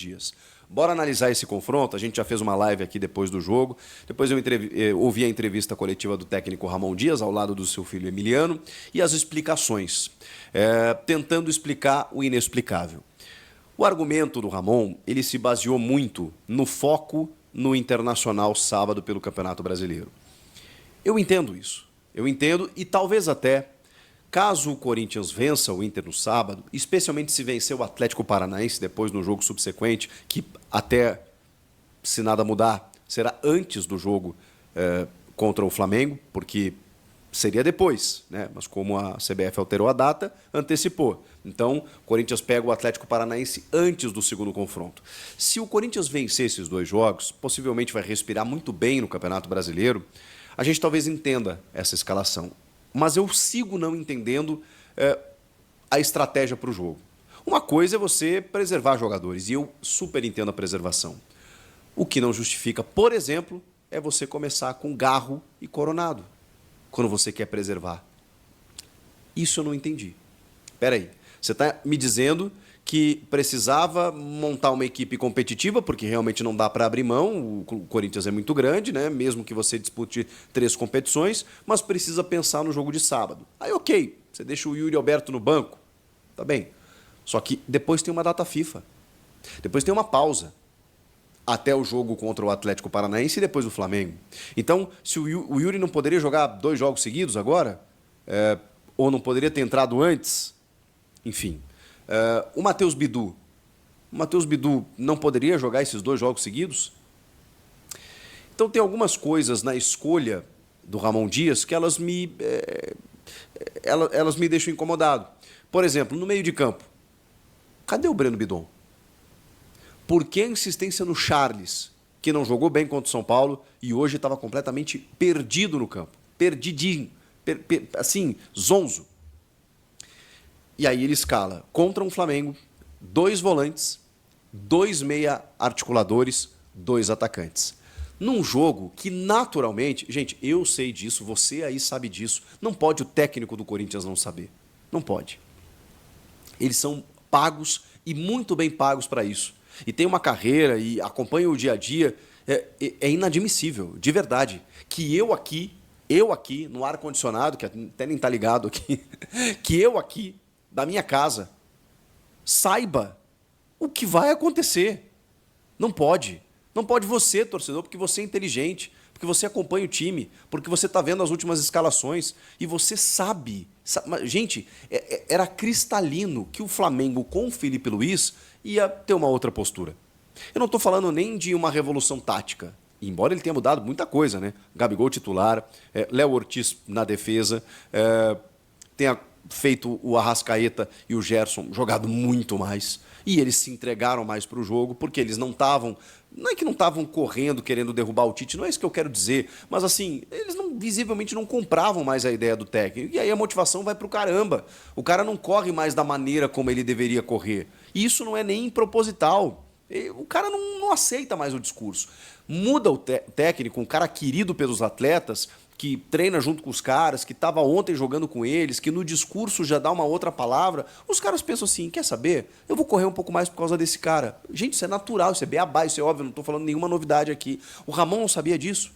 dias. Bora analisar esse confronto. A gente já fez uma live aqui depois do jogo. Depois eu ouvi a entrevista coletiva do técnico Ramon Dias, ao lado do seu filho Emiliano, e as explicações, tentando explicar o inexplicável. O argumento do Ramon, ele se baseou muito no foco no Internacional sábado pelo Campeonato Brasileiro. Eu entendo isso. Eu entendo e talvez até, caso o Corinthians vença o Inter no sábado, especialmente se vencer o Atlético Paranaense depois no jogo subsequente, que até, se nada mudar, será antes do jogo contra o Flamengo, porque seria depois, né? Mas como a CBF alterou a data, antecipou. Então, o Corinthians pega o Atlético Paranaense antes do segundo confronto. Se o Corinthians vencer esses dois jogos, possivelmente vai respirar muito bem no Campeonato Brasileiro. A gente talvez entenda essa escalação. Mas eu sigo não entendendo a estratégia para o jogo. Uma coisa é você preservar jogadores, e eu super entendo a preservação. O que não justifica, por exemplo, é você começar com Garro e Coronado, quando você quer preservar. Isso eu não entendi. Espera aí, você está me dizendo que precisava montar uma equipe competitiva, porque realmente não dá para abrir mão, o Corinthians é muito grande, né? Mesmo que você dispute 3 competições, mas precisa pensar no jogo de sábado. Aí ok, você deixa o Yuri Alberto no banco, tá bem. Só que depois tem uma data FIFA, depois tem uma pausa, até o jogo contra o Atlético Paranaense e depois o Flamengo. Então, se o Yuri não poderia jogar 2 jogos seguidos agora, ou não poderia ter entrado antes, enfim... O Matheus Bidu não poderia jogar esses 2 jogos seguidos? Então tem algumas coisas na escolha do Ramon Dias que elas me deixam incomodado. Por exemplo, no meio de campo, cadê o Breno Bidon? Por que a insistência no Charles, que não jogou bem contra o São Paulo e hoje estava completamente perdido no campo? Perdidinho, assim, zonzo. E aí ele escala contra um Flamengo, 2 volantes, 2 meia articuladores, 2 atacantes. Num jogo que naturalmente, gente, eu sei disso, você aí sabe disso, não pode o técnico do Corinthians não saber. Não pode. Eles são pagos e muito bem pagos para isso. E tem uma carreira e acompanham o dia a dia, é inadmissível, de verdade, que eu aqui, no ar-condicionado, que até nem está ligado aqui, que eu aqui, da minha casa, saiba o que vai acontecer. Não pode. Não pode você, torcedor, porque você é inteligente, porque você acompanha o time, porque você está vendo as últimas escalações e você sabe. Gente, era cristalino que o Flamengo com o Felipe Luiz ia ter uma outra postura. Eu não estou falando nem de uma revolução tática, embora ele tenha mudado muita coisa, né? Gabigol titular, Léo Ortiz na defesa, tenha feito o Arrascaeta e o Gerson jogado muito mais. E eles se entregaram mais para o jogo, porque eles não estavam... Não é que não estavam correndo, querendo derrubar o Tite, não é isso que eu quero dizer. Mas assim, eles visivelmente não compravam mais a ideia do técnico. E aí a motivação vai para o caramba. O cara não corre mais da maneira como ele deveria correr. E isso não é nem proposital. O cara não aceita mais o discurso. Muda o técnico, um cara querido pelos atletas, que treina junto com os caras, que estava ontem jogando com eles, que no discurso já dá uma outra palavra, os caras pensam assim, quer saber? Eu vou correr um pouco mais por causa desse cara. Gente, isso é natural, isso é beabá, isso é óbvio, não estou falando nenhuma novidade aqui. O Ramon não sabia disso?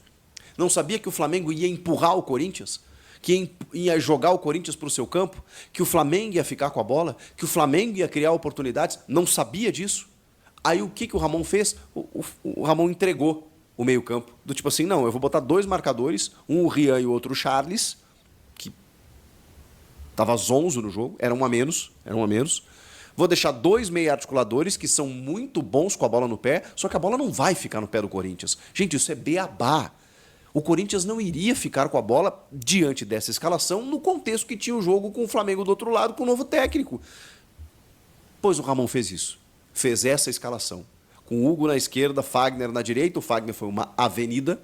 Não sabia que o Flamengo ia empurrar o Corinthians? Que ia jogar o Corinthians para o seu campo? Que o Flamengo ia ficar com a bola? Que o Flamengo ia criar oportunidades? Não sabia disso? Aí o que o Ramon fez? O Ramon entregou o meio-campo. Do tipo assim, não, eu vou botar 2 marcadores, um o Rian e o outro o Charles, que estava zonzo no jogo, era um a menos. Vou deixar 2 meia-articuladores que são muito bons com a bola no pé, só que a bola não vai ficar no pé do Corinthians. Gente, isso é beabá. O Corinthians não iria ficar com a bola diante dessa escalação no contexto que tinha o jogo com o Flamengo do outro lado, com o novo técnico. Pois o Ramon fez isso. Fez essa escalação. Com o Hugo na esquerda, Fagner na direita. O Fagner foi uma avenida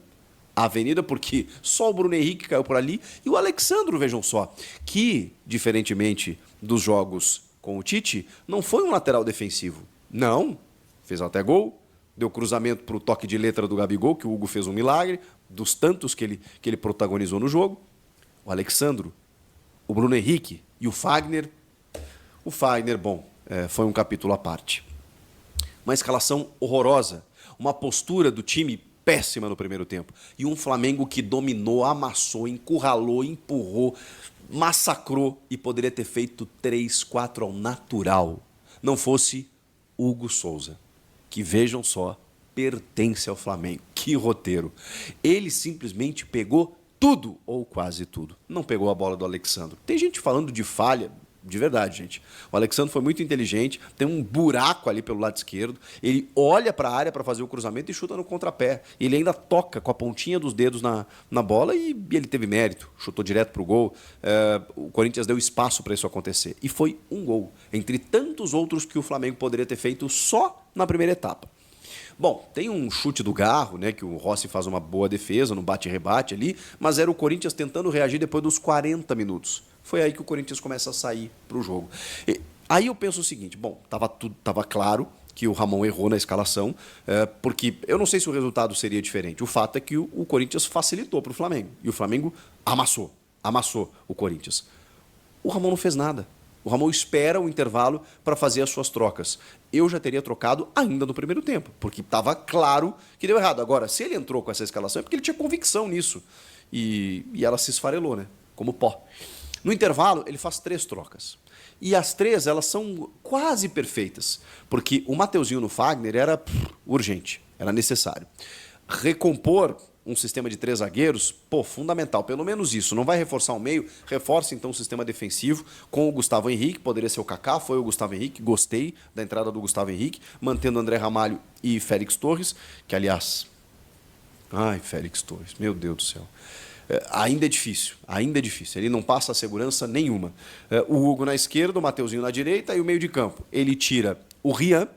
porque só o Bruno Henrique caiu por ali. E o Alexandro, vejam só, que, diferentemente dos jogos com o Tite, não foi um lateral defensivo. Não, fez até gol, deu cruzamento para o toque de letra do Gabigol, que o Hugo fez um milagre, dos tantos que ele protagonizou no jogo. O Alexandro, o Bruno Henrique e o Fagner. O Fagner, bom, foi um capítulo à parte. Uma escalação horrorosa. Uma postura do time péssima no primeiro tempo. E um Flamengo que dominou, amassou, encurralou, empurrou, massacrou e poderia ter feito 3-4 ao natural. Não fosse Hugo Souza, que, vejam só, pertence ao Flamengo. Que roteiro. Ele simplesmente pegou tudo, ou quase tudo. Não pegou a bola do Alexandro. Tem gente falando de falha, de verdade, gente. O Alexandro foi muito inteligente, tem um buraco ali pelo lado esquerdo, ele olha para a área para fazer o cruzamento e chuta no contrapé. Ele ainda toca com a pontinha dos dedos na bola e ele teve mérito, chutou direto para o gol. O Corinthians deu espaço para isso acontecer. E foi um gol, entre tantos outros que o Flamengo poderia ter feito só na primeira etapa. Bom, tem um chute do Garro, né, que o Rossi faz uma boa defesa, no bate-rebate ali, mas era o Corinthians tentando reagir depois dos 40 minutos. Foi aí que o Corinthians começa a sair para o jogo. Aí eu penso o seguinte, bom, tava claro que o Ramon errou na escalação, porque eu não sei se o resultado seria diferente. O fato é que o Corinthians facilitou para o Flamengo, e o Flamengo amassou o Corinthians. O Ramon não fez nada. O Ramon espera o intervalo para fazer as suas trocas. Eu já teria trocado ainda no primeiro tempo, porque estava claro que deu errado. Agora, se ele entrou com essa escalação, é porque ele tinha convicção nisso. E ela se esfarelou, né? Como pó. No intervalo, ele faz 3 trocas. E as 3, elas são quase perfeitas, porque o Mateuzinho no Fagner era urgente, era necessário. Recompor um sistema de 3 zagueiros, fundamental. Pelo menos isso. Não vai reforçar o meio, reforça então o sistema defensivo com o Gustavo Henrique, poderia ser o Kaká, foi o Gustavo Henrique, gostei da entrada do Gustavo Henrique, mantendo André Ramalho e Félix Torres, que aliás... Ai, Félix Torres, meu Deus do céu. Ainda é difícil, ele não passa segurança nenhuma. O Hugo na esquerda, o Mateuzinho na direita e o meio de campo. Ele tira o Rian,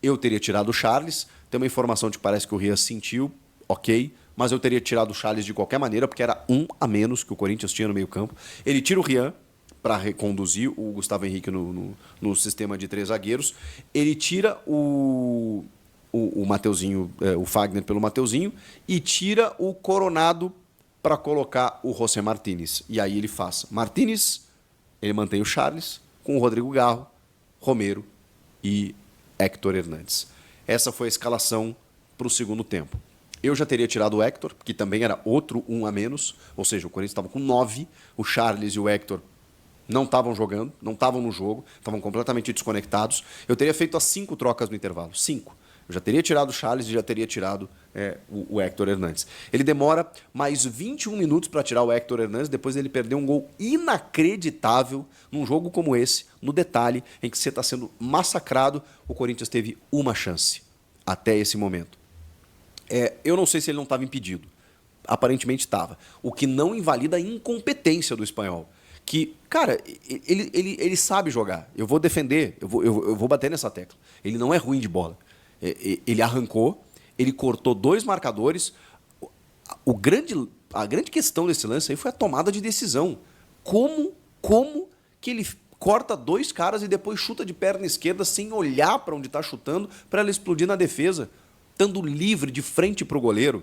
eu teria tirado o Charles, tem uma informação de que parece que o Rian sentiu, ok, mas eu teria tirado o Charles de qualquer maneira, porque era um a menos que o Corinthians tinha no meio campo. Ele tira o Rian para reconduzir o Gustavo Henrique no sistema de 3 zagueiros. Ele tira o Mateuzinho, o Fagner pelo Mateuzinho, e tira o Coronado para colocar o José Martínez. E aí ele faz Martínez, ele mantém o Charles, com o Rodrigo Garro, Romero e Héctor Hernandes. Essa foi a escalação para o segundo tempo. Eu já teria tirado o Héctor, que também era outro um a menos, ou seja, o Corinthians estava com 9, o Charles e o Héctor não estavam jogando, não estavam no jogo, estavam completamente desconectados. Eu teria feito as 5 trocas no intervalo, 5. Eu já teria tirado o Charles e já teria tirado o Héctor Hernandes. Ele demora mais 21 minutos para tirar o Héctor Hernandes, depois ele perdeu um gol inacreditável num jogo como esse, no detalhe, em que você está sendo massacrado. O Corinthians teve uma chance até esse momento. Eu não sei se ele não estava impedido. Aparentemente estava. O que não invalida a incompetência do espanhol. Que, cara, ele sabe jogar. Eu vou defender, eu vou bater nessa tecla. Ele não é ruim de bola. Ele arrancou, ele cortou 2 marcadores. A grande questão desse lance aí foi a tomada de decisão. Como que ele corta 2 caras e depois chuta de perna esquerda sem olhar para onde está chutando para ela explodir na defesa, estando livre de frente para o goleiro?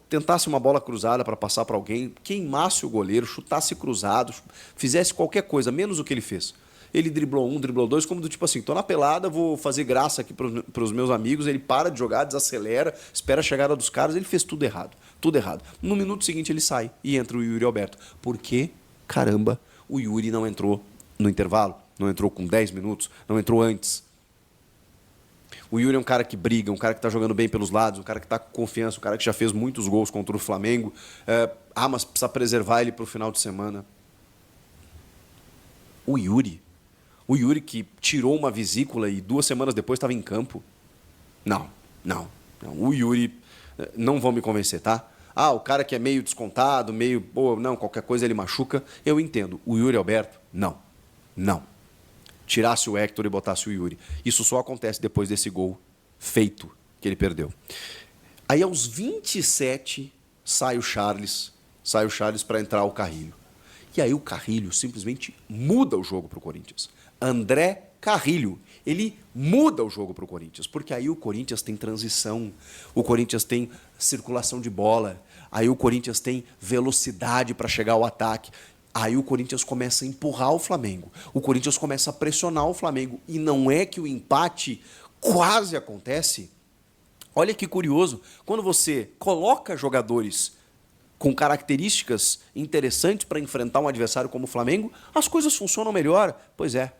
Tentasse uma bola cruzada para passar para alguém, queimasse o goleiro, chutasse cruzado, fizesse qualquer coisa, menos o que ele fez. Ele driblou 1, driblou 2, como do tipo assim, tô na pelada, vou fazer graça aqui para os meus amigos, ele para de jogar, desacelera, espera a chegada dos caras, ele fez tudo errado, tudo errado. No minuto seguinte ele sai e entra o Yuri Alberto. Por que, caramba, o Yuri não entrou no intervalo? Não entrou com 10 minutos? Não entrou antes? O Yuri é um cara que briga, um cara que está jogando bem pelos lados, um cara que está com confiança, um cara que já fez muitos gols contra o Flamengo. Mas precisa preservar ele para o final de semana. O Yuri que tirou uma vesícula e 2 semanas depois estava em campo. Não. O Yuri, não vão me convencer, tá? O cara que é meio descontado, qualquer coisa ele machuca. Eu entendo. O Yuri Alberto, não. Tirasse o Héctor e botasse o Yuri. Isso só acontece depois desse gol feito que ele perdeu. Aí, aos 27, sai o Charles para entrar o Carrilho. E aí o Carrilho simplesmente muda o jogo para o Corinthians. André Carrilho, ele muda o jogo para o Corinthians, porque aí o Corinthians tem transição, o Corinthians tem circulação de bola, aí o Corinthians tem velocidade para chegar ao ataque. Aí o Corinthians começa a empurrar o Flamengo. O Corinthians começa a pressionar o Flamengo. E não é que o empate quase acontece, olha que curioso, quando você coloca jogadores com características interessantes para enfrentar um adversário como o Flamengo, as coisas funcionam melhor. Pois é,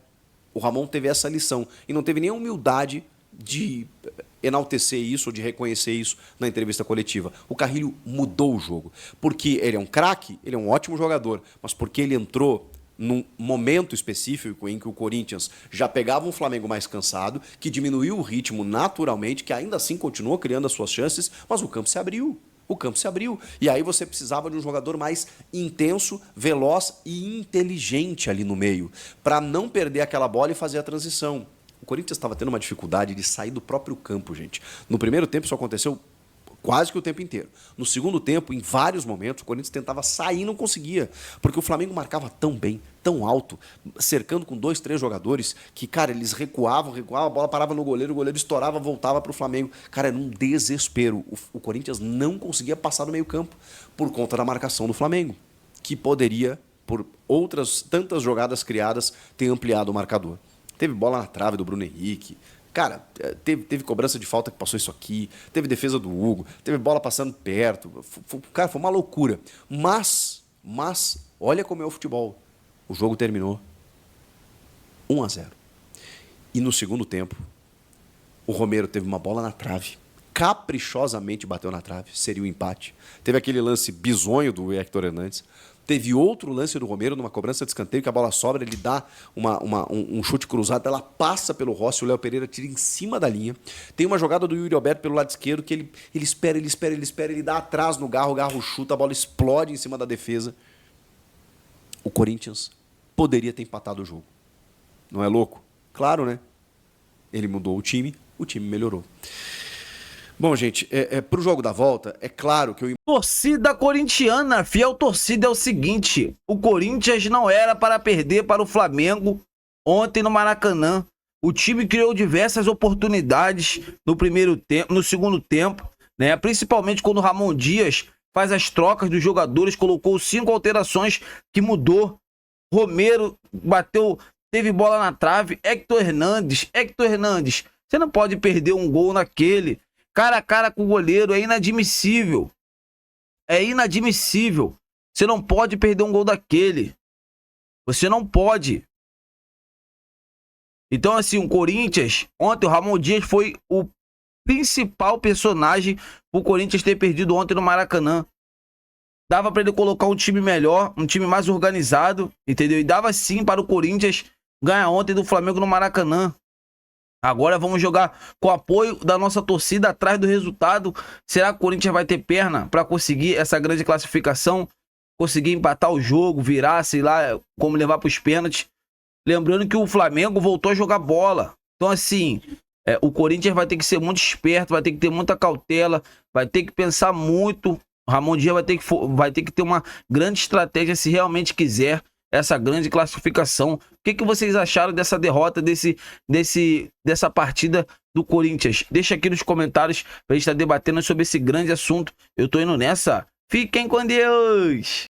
o Ramon teve essa lição e não teve nem a humildade de enaltecer isso ou de reconhecer isso na entrevista coletiva. O Carrilho mudou o jogo, porque ele é um craque, ele é um ótimo jogador, mas porque ele entrou num momento específico em que o Corinthians já pegava um Flamengo mais cansado, que diminuiu o ritmo naturalmente, que ainda assim continuou criando as suas chances, mas o campo se abriu. O campo se abriu. E aí você precisava de um jogador mais intenso, veloz e inteligente ali no meio, para não perder aquela bola e fazer a transição. O Corinthians estava tendo uma dificuldade de sair do próprio campo, gente. No primeiro tempo isso aconteceu quase que o tempo inteiro. No segundo tempo, em vários momentos, o Corinthians tentava sair e não conseguia, porque o Flamengo marcava tão bem, tão alto, cercando com 2, 3 jogadores, que, cara, eles recuavam, a bola parava no goleiro, o goleiro estourava, voltava para o Flamengo. Cara, era um desespero. O Corinthians não conseguia passar no meio campo por conta da marcação do Flamengo, que poderia, por outras tantas jogadas criadas, ter ampliado o marcador. Teve bola na trave do Bruno Henrique. Cara, teve cobrança de falta que passou isso aqui, teve defesa do Hugo, teve bola passando perto. Cara, foi uma loucura. Mas, olha como é o futebol. O jogo terminou 1-0. E no segundo tempo, o Romero teve uma bola na trave, caprichosamente bateu na trave, seria o empate. Teve aquele lance bizonho do Héctor Hernandes. Teve outro lance do Romero numa cobrança de escanteio, que a bola sobra, ele dá um chute cruzado, ela passa pelo Rossi, o Léo Pereira tira em cima da linha. Tem uma jogada do Yuri Alberto pelo lado esquerdo, que ele espera, ele dá atrás no Garro, o Garro chuta, a bola explode em cima da defesa. O Corinthians poderia ter empatado o jogo. Não é louco? Claro, né? Ele mudou o time melhorou. Bom, gente, pro jogo da volta, é claro que eu... Torcida corintiana, fiel torcida, é o seguinte: o Corinthians não era para perder para o Flamengo ontem no Maracanã. O time criou diversas oportunidades no primeiro tempo, no segundo tempo, né? Principalmente quando o Ramon Dias faz as trocas dos jogadores, colocou 5 alterações que mudou. Romero bateu, teve bola na trave. Héctor Hernandes, você não pode perder um gol naquele. Cara a cara com o goleiro, é inadmissível. É inadmissível. Você não pode perder um gol daquele. Você não pode. Então, assim, o Corinthians, ontem o Ramon Dias foi o principal personagem pro Corinthians ter perdido ontem no Maracanã. Dava para ele colocar um time melhor, um time mais organizado, entendeu? E dava sim para o Corinthians ganhar ontem do Flamengo no Maracanã. Agora vamos jogar com o apoio da nossa torcida atrás do resultado. Será que o Corinthians vai ter perna para conseguir essa grande classificação? Conseguir empatar o jogo, virar, sei lá, como levar para os pênaltis? Lembrando que o Flamengo voltou a jogar bola. Então, assim, o Corinthians vai ter que ser muito esperto, vai ter que ter muita cautela, vai ter que pensar muito. O Ramon Dias vai ter que ter uma grande estratégia se realmente quiser essa grande classificação. O que vocês acharam dessa derrota, dessa partida do Corinthians? Deixa aqui nos comentários pra gente estar debatendo sobre esse grande assunto. Eu tô indo nessa. Fiquem com Deus!